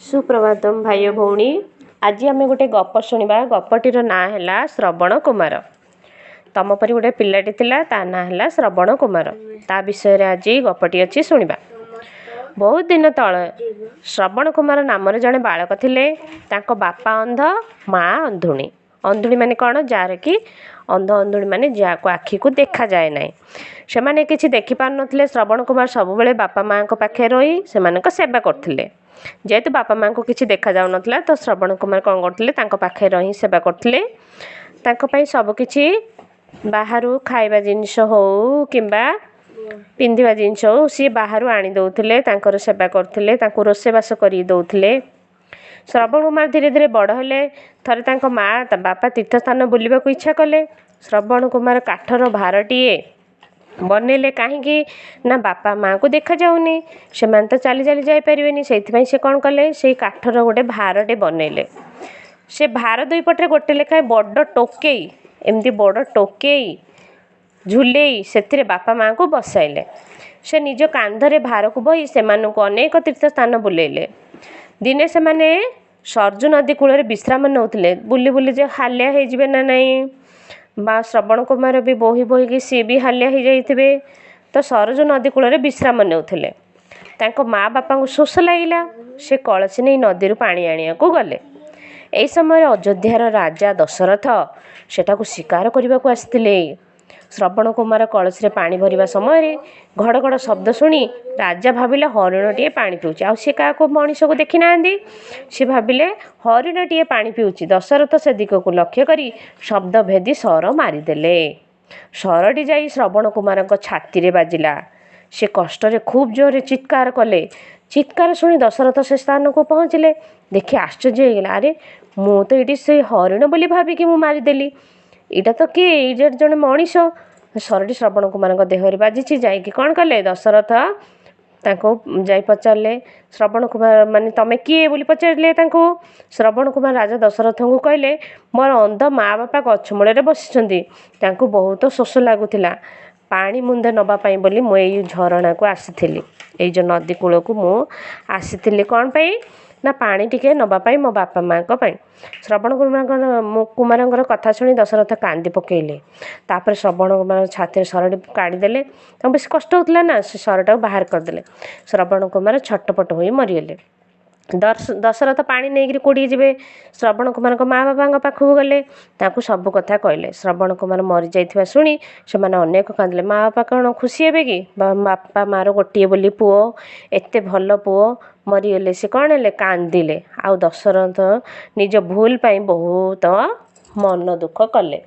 सुप्रभातम भाई भौणी। आज आम गोटे गप शुणा। गपटीर ना है श्रवण कुमार। तम परी गोटे पिलाटी थिला, ता ना है श्रवण कुमार। ता विषय आज गपटी अच्छी शुणा। बहुत दिन तले श्रवण कुमार नाम जड़े बालक थिले। तांको बापा अंध, माँ अंधुणी। अंधुणी माने कौन? जार कि अंध अंधुणी माने जाको आखि को देखा जाए ना, से माने किछि देखि पार नथिले। श्रवण कुमार सब बेले बापा माँ को पाखे रही से सेवा करथिले। जेहेतु बापा माँ को किसी देखा जाऊ नथिला, तो श्रवण कुमार कौन करथिले, तांको पाखे रही सेवा करथिले। तांको पई सब किछि बाहरु खाइबा जिनिस हो किंबा पिंधिबा जिनिस हो, सी बाहरु आनी दउथिले, तांकर सेवा करथिले, तांको रोसे बास करी दउथिले। श्रवण कुमार धीरे धीरे बड़ हेले। थरे तांको माँ बापा तीर्थ स्थान बुलिबा को इच्छा कले। श्रवण कुमार काठर भारटीए बनइले। कहीं ना बापा माँ को देखा जाऊनी, से तो चली चली जापरेनि। से कौन कले, से काठर गोटे भारटे बनइले। से भार दुई पटे गोटे लेखाएं बड़ टोकेई, एमती बड़ टोकेई झुलेई से बापा माँ को बसाइले। से निज कांधरे भार को बही से अनेक तीर्थ स्थान बुलेइले। दिने से माने सरजू नदी कूल विश्राम नौथिले। बुली बुली जे हालिया हो जिवे ना नहीं, बा श्रवण कुमार भी बोही बोही कि सी भी हालिया हो जाइथिबे, तो सरजू नदी कूल विश्राम नेउथिले। तांको माँ बापा को शोष लागिला। से कलसी नहीं नदी पानी आनिया को गले। एई समय अयोध्यार राजा दशरथ सेटाकू शिकार करने को आसिथिले। श्रवण कुमार कलसी रे पानी भरिबा समय घड़घड़ शब्द शुणी राजा भाविले हरिणटीए पानी पिउची। आ सी का मनीष को देखी नांदी, सी भाविले हरिणटीए पानी पिउची। दशरथ से दिग को लक्ष्य करी शब्द भेदी सर मारिदेले। सरटी जाई श्रवण कुमार छाती रे बाजिला। से कष्ट रे खूब जोर चित्कार कले। चित्कार शुणी दशरथ से स्थान को पहुँचले। देखि आश्चर्य होगला, अरे मु तो ये से हरिण बोली भाविकी मु मारिदेली, इटा तो किए, ये जड़े मनीष। सरटी श्रवण कुमार देहरे बाजिची। जाइकी कौन कले, दशरथ तांको जाई पचारे श्रवण कुमार माने तमे किए बोली पचारे। तांको श्रवण कुमार राजा दशरथ को कहले, मोर अंध माँ बापा गछ मूल बसिछंती, तांको बहुत शोष लागुथिला। पानी मुंदे नबा पाई बोली मु एई झरणा को आसीथिली, एई जो नदी कूल को मु आसीथिली। कौन पाई ना पानी टिके नबा पाई मो बापा माँ को पाई। श्रवण कुमार कथा शुणी दशरथ कांदी पकेइले। तापर श्रवण कुमार छाती सरटी काढ़ीदेले। तांको बेस कष्ट होता ना, से सरटा बाहर करदेले। श्रवण कुमार छटपट हो मरीगले। दशरथ पानी नहीं कोड़ी जीवे। श्रवण कुमार माँ बापा पाखक गले, ताकू सब कथा कहले। श्रवण कुमार मरी जाइथिबा शुणी से अनेक कांदिले। माँ बापा कौन खुशी हेबे कि बापा मार गोटे बोली पुओ, एते भल पुओ मरीगले। से कौन हेले, कांदिले। आ दशरथ निज भूल पाई बहुत मन दुख कले।